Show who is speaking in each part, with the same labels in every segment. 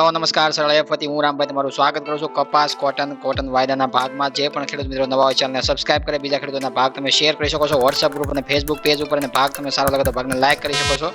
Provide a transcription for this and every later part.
Speaker 1: નમસ્કાર સરળ એફથી હું રામભાઈ તમારું સ્વાગત કરું છું કપાસ કોટન વાયદાના ભાગમાં જે પણ ખેડૂત મિત્રો નવા હોય ચેનલને સબસ્ક્રાઇબ કરે બીજા ખેડૂતોના ભાગ તમે શેર કરી શકો છો વોટ્સએપ ગ્રુપ અને ફેસબુક પેજ ઉપર અને ભાગ તમને સારો લાગે તો ભાગને લાઈક કરી શકો છો।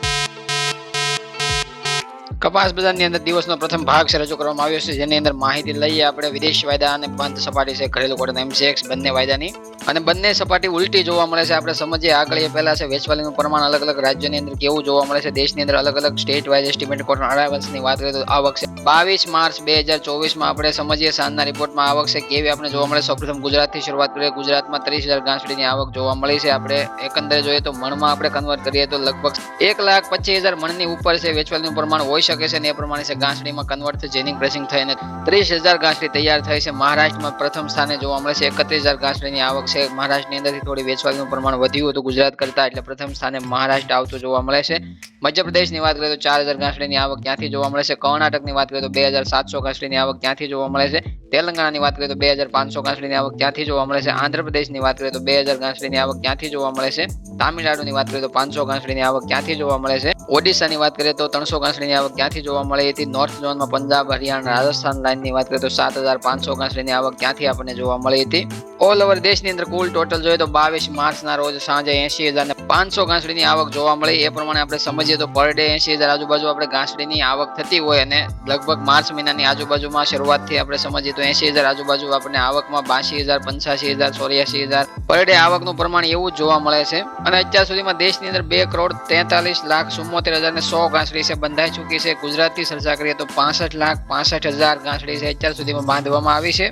Speaker 1: કપાસ બજારની અંદર દિવસનો પ્રથમ ભાગ છે રજૂ કરવામાં આવ્યો છે જેની અંદર માહિતી લઈએ આપણે વિદેશી વાયદા અને બંધ સપાટી છે ઘરેલું કોટન MCX બંને વાયદાની અને બંને સપાટી ઉલટી જોવા મળે છે। આપણે સમજીએ આગળ એ પહેલા છે વેચવાલીનું પ્રમાણ અલગ અલગ રાજ્યોની અંદર કેવું જોવા મળે છે દેશની અંદર અલગ અલગ સ્ટેટ વાઇઝ એસ્ટિમેટ કોટન અરાઇવલ્સની વાત કરીએ તો આવક છે 22 માર્ચ 2024 માં આપણે સમજીએ સાંજના રિપોર્ટમાં આવક છે કેવી આપણે જોવા મળે। સૌપ્રથમ ગુજરાતથી શરૂઆત કરીએ ગુજરાતમાં 30,000 ગાંસડીની આવક જોવા મળી છે। આપણે એકંદરે જોઈએ તો મણમાં આપણે કન્વર્ટ કરીએ તો લગભગ 1,25,000 મણની ઉપર છે વેચવાલીનું પ્રમાણ હોઈ શકે છે અને એ પ્રમાણે છે ગાંસડીમાં કન્વર્ટ થઈ જેનિંગ પ્રેસિંગ થઈને 30,000 ગાંસડી તૈયાર થઈ છે। મહારાષ્ટ્રમાં પ્રથમ સ્થાને જોવા મળે છે 31,000 ગાંસડીની આવક છે। મહારાષ્ટ્રની અંદરથી થોડી વેચવાલીનું પ્રમાણ વધ્યું હતું ગુજરાત કરતા એટલે પ્રથમ સ્થાને મહારાષ્ટ્ર આવતું જોવા મળે છે। મધ્યપ્રદેશની વાત કરીએ તો 4,000 ગાંસડીની આવક ત્યાંથી જોવા મળે છે। કર્ણાટકની વાત કરીએ તો 2,700 ગાંસડીની આવક ત્યાંથી જોવા મળે છે। તેલંગાણાની વાત કરીએ તો 2,500 ગાંસડીની આવક ત્યાંથી જોવા મળે છે। આંધ્રપ્રદેશની વાત કરીએ તો 2,000 ગાંસડીની આવક ત્યાંથી જોવા મળે છે। તામિલનાડુની વાત કરીએ તો 500 ગાંસડીની આવક ત્યાંથી જોવા મળે છે। ઓડિશાની વાત કરીએ તો 300 ગાંસડીની આવક ત્યાંથી જોવા મળે હતી। નોર્થ ઝોનમાં પંજાબ હરિયાણા રાજસ્થાન લાઇનની વાત કરીએ તો 7,500 ગાંસડીની આવક ત્યાંથી આપણને જોવા મળી હતી। ઓલ ઓવર દેશની અંદર કુલ ટોટલ જોઈએ તો 22 માર્ચના રોજ સાંજે 80,500 ગાંસડીની આવક જોવા મળી। એ પ્રમાણે આપણે સમજીએ તો પર ડે 80,000 આજુબાજુ આપણે ગાંસડીની આવક થતી હોય અને લગભગ માર્ચ મહિનાની આજુબાજુમાં શરૂઆતથી આપણે સમજીએ તો 80,000 આજુબાજુ આપણને આવકમાં 82,000 85,000 84,000 પર ડે આવકનું પ્રમાણ એવું જ જોવા મળે છે। અને અત્યાર સુધીમાં દેશની અંદર 2,43,74,100 ગાંસડી છે બંધાઈ ચૂકી છે। ગુજરાતથી ચર્ચા કરીએ તો 65,65,000 ગાંસડી છે અત્યાર સુધીમાં બાંધવામાં આવી છે।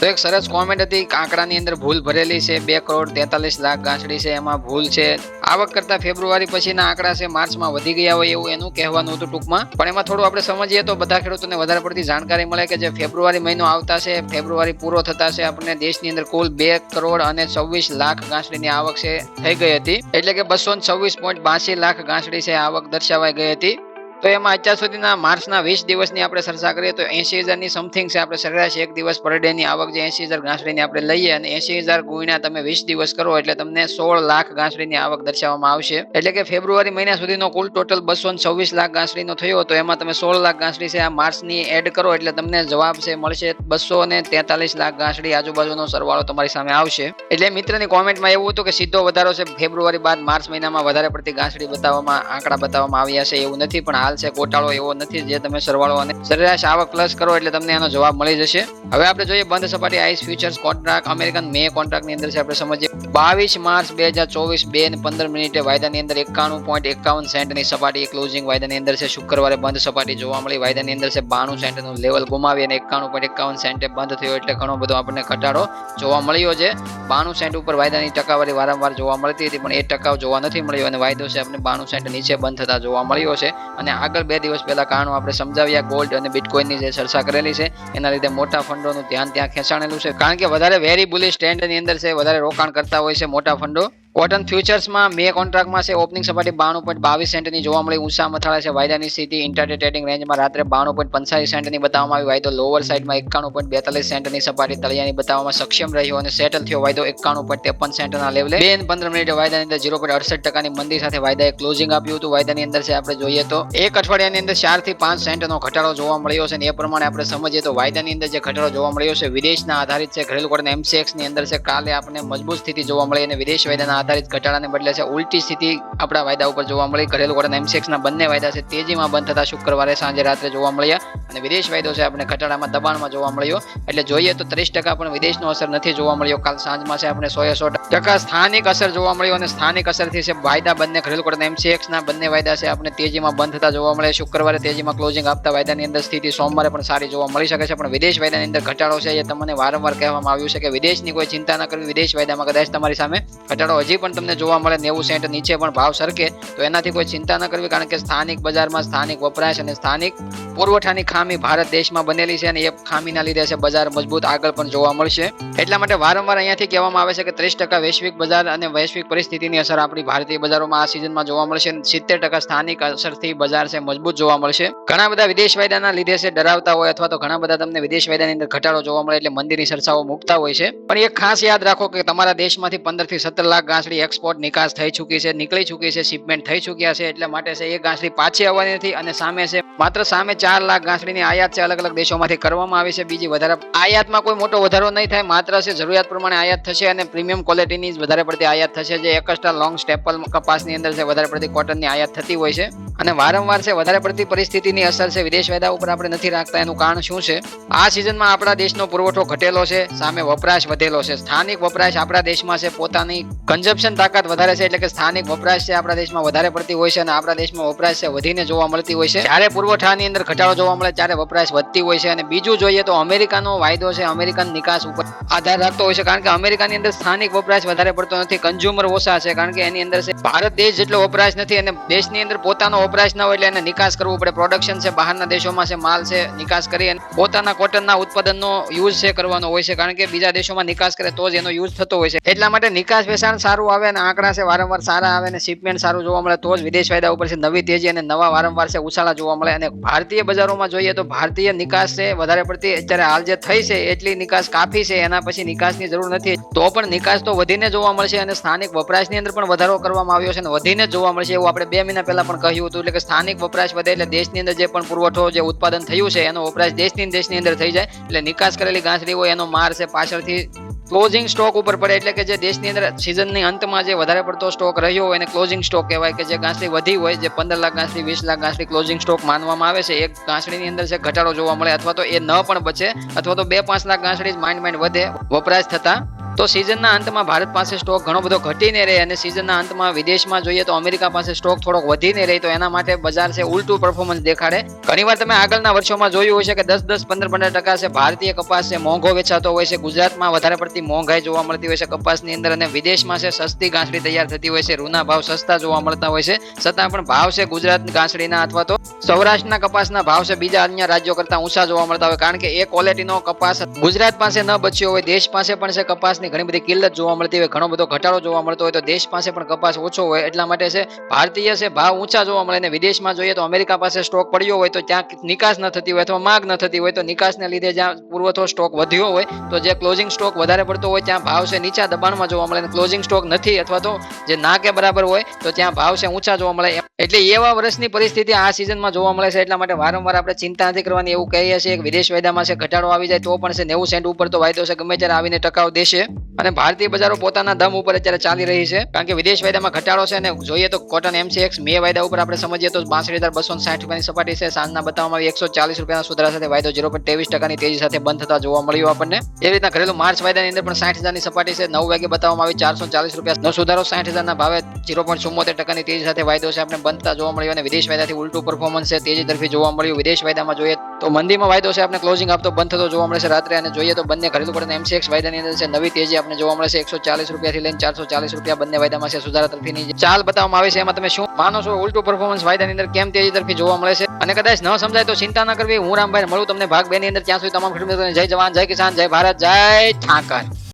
Speaker 1: તો એક સરસ કોમેન્ટ હતી આંકડાની અંદર ભૂલ ભરેલી છે 2,43,00,000 ગાંસડી છે એમાં ભૂલ છે। આવક કરતા ફેબ્રુઆરી પછીના આંકડા છે માર્ચમાં વધી ગયા હોય એવું એનું કહેવાનું હતું ટૂંકમાં પણ એમાં થોડું આપણે સમજીએ તો બધા ખેડૂતોને વધારે પડતી જાણકારી મળે કે જે ફેબ્રુઆરી મહિનો આવતા છે ફેબ્રુઆરી પૂરો થતા છે આપણને દેશની અંદર કુલ 2,24,00,000 ગાંસડીની આવક છે થઈ ગઈ હતી એટલે કે 226.82 લાખ ગાંસડી છે આવક દર્શાવાઈ ગઈ હતી। તો એમાં અત્યાર સુધીના માર્ચના 20 દિવસની આપણે ચર્ચા કરીએ તો 80,000 ની સમથિંગ છે આપણે સરેરાશ એક દિવસ પર ડે ની આવક જે 80,000 ગાંસડીની આપણે લઈએ અને 80,000 ગુણ્યા તમે 20 દિવસ કરો એટલે તમને 16 લાખ ગાંસડીની આવક દર્શાવવામાં આવશે। એટલે કે ફેબ્રુઆરી મહિના સુધીનો કુલ ટોટલ 226 લાખ ગાંસડીનો થયો તો એમાં તમે 16 લાખ ગાંસડી છે આ માર્ચની એડ કરો એટલે તમને જવાબ છે મળશે 243 લાખ ગાંસડી આજુબાજુનો સરવાળો તમારી સામે આવશે। એટલે મિત્રની કોમેન્ટમાં એવું હતું કે સીધો વધારો છે ફેબ્રુઆરી બાદ માર્ચ મહિનામાં વધારે પડતી ગાંસડી બતાવવામાં આંકડા બતાવવામાં આવ્યા છે એવું નથી પણ છે ગોટાળો એવો નથી જે તમે સરવાળો અને સરેરાશ આવક પ્લસ કરો એટલે તમને એનો જવાબ મળી જશે। હવે આપણે જોઈએ બંધ સપાટી આઈસ ફ્યુચર્સ કોન્ટ્રાક્ટ અમેરિકન મે કોન્ટ્રાક્ટની અંદર છે આપણે સમજીએ 22 માર્ચ 2024 2:15 વાયદાની અંદર 91.51 સેન્ટની સપાટી ક્લોઝિંગ વાયદાની અંદર છે। શુક્રવારે બંધ સપાટી જોવા મળી વાયદાની અંદર છે 92 સેન્ટનું લેવલ ગુમાવી અને 91.51 સેન્ટે બંધ થયો એટલે ઘણો બધો આપણને ઘટાડો જોવા મળ્યો છે। 92 સેન્ટ ઉપર વાયદાની ટકાવારી વારંવાર જોવા મળતી હતી પણ એ ટકાવ જોવા નથી મળ્યો અને વાયદો છે આપણે 92 સેન્ટ નીચે બંધ થતા જોવા મળ્યો છે। અને આગળ 2 દિવસ પહેલા કારણો આપણે સમજાવ્યા ગોલ્ડ અને બિટકોઇનની જે ચર્ચા કરેલી છે એના લીધે મોટા ફંડોનું ધ્યાન ત્યાં ખેંચાણેલું છે કારણ કે વધારે વેરી બુલિશ ટ્રેન્ડની અંદર છે વધારે રોકાણ કરતા હોય છે મોટા ફંડો। કોટન ફ્યુચર્સમાં મે કોન્ટ્રાક્ટમાં છે ઓપનિંગ સપાટી 92.22 સેન્ટની જોવા મળી ઊંચા મથાળા છે વાયદાની સ્થિતિ ઇન્ટરડે ટ્રેડિંગ રેન્જમાં રાત્રે 92.85 સેન્ટની બતાવવામાં આવી વાયદો લોઅર સાઇડમાં 91.42 સેન્ટની સપાટી તળિયાની બતાવવામાં સક્ષમ રહ્યો અને સેટલ થયો વાયદો 91.53 સેન્ટના લેવલે 2:15 વાયદાની અંદર 0.68% મંદી સાથે વાયદાએ ક્લોઝિંગ આપ્યું હતું। વાયદાની અંદર છે આપણે જોઈએ તો એક અઠવાડિયાની અંદર 4 થી 5 સેન્ટનો ઘટાડો જોવા મળ્યો છે અને એ પ્રમાણે આપણે સમજીએ તો વાયદાની અંદર જે ઘટાડો જોવા મળ્યો છે વિદેશના આધારિત છે ઘરેલું કોટન MCX ની અંદર છે કાલે આપણને મજબૂત સ્થિતિ જોવા મળી અને વિદેશ વાયદાના આધારિત ઘટાડાને બદલે છે ઉલટી સ્થિતિ આપણા વાયદા ઉપર જોવા મળી। ઘરેલું કોટન MCX ના બંને વાયદા છે તેજીમાં બંધ થતા શુક્રવારે સાંજે રાત્રે જોવા મળ્યા અને વિદેશ વાયદો છે આપણે ઘટાડામાં દબાણમાં જોવા મળ્યો એટલે જોઈએ તો 30% પણ વિદેશનો અસર નથી જોવા મળ્યો। કાલ સાંજમાં છે આપણે 100% સ્થાનિક અસર જોવા મળ્યો અને સ્થાનિક અસરથી છે વાયદા બંને ઘરેલું કોટન MCX ના બંને વાયદા છે આપણે તેજીમાં બંધ થતા જોવા મળે। શુક્રવારે તેજીમાં ક્લોઝિંગ આપતા વાયદાની અંદર સ્થિતિ સોમવારે પણ સારી જોવા મળી શકે છે પણ વિદેશ વાયદાની અંદર ઘટાડો છે એ તમને વારંવાર કહેવામાં આવ્યું છે કે વિદેશની કોઈ ચિંતા ન કરવી વિદેશ વાયદામાં કદાચ તમારી સામે ઘટાડો હજી પણ તમને જોવા મળે 90 સેન્ટ નીચે પણ ભાવ સરકે તો એનાથી કોઈ ચિંતા ન કરવી કારણ કે સ્થાનિક બજારમાં સ્થાનિક વપરાશ અને સ્થાનિક પુરવઠાની ખામી ભારત દેશમાં બનેલી છે અને એ ખામીના લીધે છે બજાર મજબૂત આગળ પણ જોવા મળશે। એટલા માટે વારંવાર અહીંયાથી કહેવામાં આવે છે કે 30% વૈશ્વિક બજાર અને વૈશ્વિક પરિસ્થિતિની અસર આપણી ભારતીય બજારોમાં આ સિઝનમાં જોવા મળશે 70% સ્થાનિક અસરથી બજાર છે મજબૂત જોવા મળશે। ઘણા બધા વિદેશ વાયદાના લીધે છે ડરાવતા હોય અથવા તો ઘણા બધા તમને વિદેશ વાયદાની અંદર ઘટાડો જોવા મળે એટલે મંદીની ચર્ચાઓ મૂકતા હોય છે પણ એક ખાસ યાદ રાખો કે તમારા દેશમાંથી 15 થી 17 લાખ ગાંસડી એક્સપોર્ટ નિકાસ થઈ ચૂકી છે, નીકળી ચૂકી છે, શિપમેન્ટ થઈ ચૂક્યા છે, એટલે માટે છે એ ગાંસડી પાછી આવવાની નથી. અને સામે છે માત્ર સામે 4 લાખ ગાંસડીની આયાત છે અલગ અલગ દેશોમાંથી કરવામાં આવી છે. બીજી વધારે આયાતમાં કોઈ મોટો વધારો નહીં થાય, માત્ર છે જરૂરિયાત પ્રમાણે આયાત થશે અને પ્રીમિયમ ક્વોલિટીની વધારે પડતી આયાત થશે. જે એક્સ્ટ્રા લોંગ સ્ટેપલ કપાસની અંદર છે વધારે પડતી કોટનની આયાત થતી હોય છે અને વારંવાર છે વધારે પડતી પરિસ્થિતિની અસર છે વિદેશ વાયદા ઉપર આપણે નથી રાખતા. એનું કારણ શું છે? આ સિઝનમાં આપણા દેશનો પુરવઠો ઘટેલો છે, સામે વપરાશ વધેલો છે. સ્થાનિક વપરાશ આપણા દેશમાં છે પોતાની કન્ઝમ્પશન તાકાત વધારે છે, એટલે કે સ્થાનિક વપરાશ છે આપણા દેશમાં વધારે પડતી હોય છે અને આપણા દેશમાં વપરાશ છે વધીને જોવા મળતી હોય છે. જ્યારે પુરવઠાની અંદર ઘટાડો જોવા મળે ત્યારે વપરાશ વધતી હોય છે. અને બીજું જોઈએ તો અમેરિકાનો વાયદો છે અમેરિકન નિકાસ ઉપર આધાર રાખતો હોય છે, કારણ કે અમેરિકાની અંદર સ્થાનિક વપરાશ વધારે પડતો નથી, કન્ઝ્યુમર ઓછા છે, કારણ કે એની અંદર છે ભારત દેશ જેટલો વપરાશ નથી અને દેશની અંદર પોતાનો વપરાશ ના હોય એટલે એને નિકાસ કરવું પડે. પ્રોડક્શન છે બહારના દેશોમાં છે, માલ છે નિકાસ કરી અને પોતાના કોટનના ઉત્પાદનનો યુઝ છે કરવાનો હોય છે, કારણ કે બીજા દેશોમાં નિકાસ કરે તો જ એનો યુઝ થતો હોય છે. એટલા માટે નિકાસ વેચાણ સારું આવે અને આંકડા છે વારંવાર સારા આવે અને શિપમેન્ટ સારું જોવા મળે તો જ વિદેશ વાયદા ઉપર છે નવી તેજી અને નવા વારંવાર છે ઉછાળા જોવા મળે. અને ભારતીય બજારોમાં જોઈએ તો ભારતીય નિકાસ છે વધારે પડતી અત્યારે હાલ જે થઈ છે એટલી નિકાસ કાફી છે, એના પછી નિકાસની જરૂર નથી. તો પણ નિકાસ તો વધીને જોવા મળશે અને સ્થાનિક વપરાશની અંદર પણ વધારો કરવામાં આવ્યો છે અને વધીને જોવા મળશે એવું આપણે 2 મહિના પહેલા પણ કહ્યું હતું. એટલે કે સ્થાનિક વપરાશ વધે એટલે દેશની અંદર જે પણ પુરવઠો જે ઉત્પાદન થયું છે એનો વપરાશ દેશની અંદર થઈ જાય, એટલે નિકાસ કરેલી ગાંસડી હોય એનો માર છે પાછળથી ક્લોઝિંગ સ્ટોક ઉપર પડે. એટલે કે જે દેશની અંદર સિઝનની અંતમાં જે વધારે પડતો સ્ટોક રહ્યો હોય એને ક્લોઝિંગ સ્ટોક કહેવાય. કે જે ગાંસડી વધી હોય, જે 15 લાખ ગાંસડી 20 લાખ ગાંસડી ક્લોઝિંગ સ્ટોક માનવામાં આવે છે, એક ગાંસડીની અંદર છે ઘટાડો જોવા મળે અથવા તો એ ન પણ બચે અથવા તો 2-5 લાખ ગાંસડી માંડ વધે વપરાશ થતા, તો સિઝનના અંતમાં ભારત પાસે સ્ટોક ઘણો બધો ઘટીને રહે અને સિઝનના અંતમાં વિદેશમાં જોઈએ તો અમેરિકા પાસે સ્ટોક થોડોક વધીને રહે, તો એના માટે બજાર છે ઉલટું પરફોર્મન્સ દેખાડે. ઘણીવાર તમે આગળના વર્ષોમાં જોયું હોય છે કે 10-15% છે ભારતીય કપાસ છે મોંઘો વેચાતો હોય છે. ગુજરાતમાં વધારે પડતી મોંઘાઈ જોવા મળતી હોય છે કપાસની અંદર અને વિદેશમાં છે સસ્તી ગાંસડી તૈયાર થતી હોય છે, રૂના ભાવ સસ્તા જોવા મળતા હોય છે. છતાં પણ ભાવ છે ગુજરાતની ગાંસડીના અથવા તો સૌરાષ્ટ્રના કપાસના ભાવ છે બીજા અન્ય રાજ્યો કરતા ઊંચા જોવા મળતા હોય, કારણ કે એ ક્વોલિટીનો કપાસ ગુજરાત પાસે ન બચ્યો હોય, દેશ પાસે પણ છે કપાસની ઘણી બધી કિલ્લત જોવા મળતી હોય, ઘણો બધો ઘટાડો જોવા મળતો હોય, તો દેશ પાસે પણ કપાસ ઓછો હોય એટલા માટે છે ભારતીય છે ભાવ ઊંચા જોવા મળે. અને વિદેશમાં જોઈએ તો અમેરિકા પાસે સ્ટોક પડ્યો હોય તો ત્યાં નિકાસ ન થતી હોય અથવા માંગ ન થતી હોય, તો નિકાસને લીધે જ્યાં પુરવઠો સ્ટોક વધ્યો હોય તો જે ક્લોઝિંગ સ્ટોક વધારે પડતો હોય ત્યાં ભાવ છે નીચા દબાણમાં જોવા મળે. ક્લોઝિંગ સ્ટોક નથી અથવા તો જે ના કે બરાબર હોય તો ત્યાં ભાવ છે ઊંચા જોવા મળે. એટલે એવા વર્ષની પરિસ્થિતિ આ સિઝનમાં જોવા મળે છે. એટલા માટે વારંવાર આપણે ચિંતા નથી કરવાની એવું કહીએ છીએ કે વિદેશ વાયદામાં છે ઘટાડો આવી જાય તો પણ છે 90 સેન્ટ ઉપર તો વાયદો છે ગમે ત્યારે આવીને ટકાવ દેશે. અને ભારતીય બજારો પોતાના દમ ઉપર અત્યારે ચાલી રહી છે, કારણ કે વિદેશ વાયદામાં ઘટાડો છે. અને જોઈએ તો કોટન MCX મે વાયદા ઉપર આપણે સમજીએ તો 62,260 રૂપિયાની સપાટી છે, સાંજના બતાવવામાં આવી 140 રૂપિયાના સુધારા સાથે વાયદો 0.23% તેજી સાથે બંધ થતા જોવા મળ્યું આપણને. એવી રીતના ઘરેલું માર્ચ વાયદાની અંદર પણ 60,000ની સપાટી છે, 9 વાગે બતાવવામાં આવી 440 રૂપિયાનો સુધારો, 60,000ના ભાવે 0.74% તેજી સાથે વાયદો છે આપણે બનતા જોવા મળ્યો. અને વિદેશ વાયદાથી ઉલટું પરફોર્મન્સ છે તેજી તરફી જોવા મળ્યું. વિદેશ વાયદામાં જોઈએ તો મંદીમાં વાયદો છે આપણે ક્લોઝિંગ આપતો બંધ થતો જોવા મળે છે રાત્રે. અને જોઈએ તો બંને ઘરેલું પડે MCX વાયદાની અંદર છે નવી તેજી આપણે જોવા મળે છે 140 રૂપિયાથી લઈને 440 રૂપિયા બંને વાયદામાં છે સુધારા તરફીની ચાલ બતાવવામાં આવે છે. એમાં તમે શું માનો છો ઉલટું પરફોર્મન્સ વાયદાની અંદર કેમ તેજી તરફી જોવા મળે છે? અને કદાચ ન સમજાય તો ચિંતા ન કરવી, હું રામભાઈ મળું તમને ભાગ 2 ની અંદર. ત્યાં સુધી તમામ ખેડૂત મિત્રોને જય જવાન, જય કિસાન, જય ભારત, જય ઠાકર.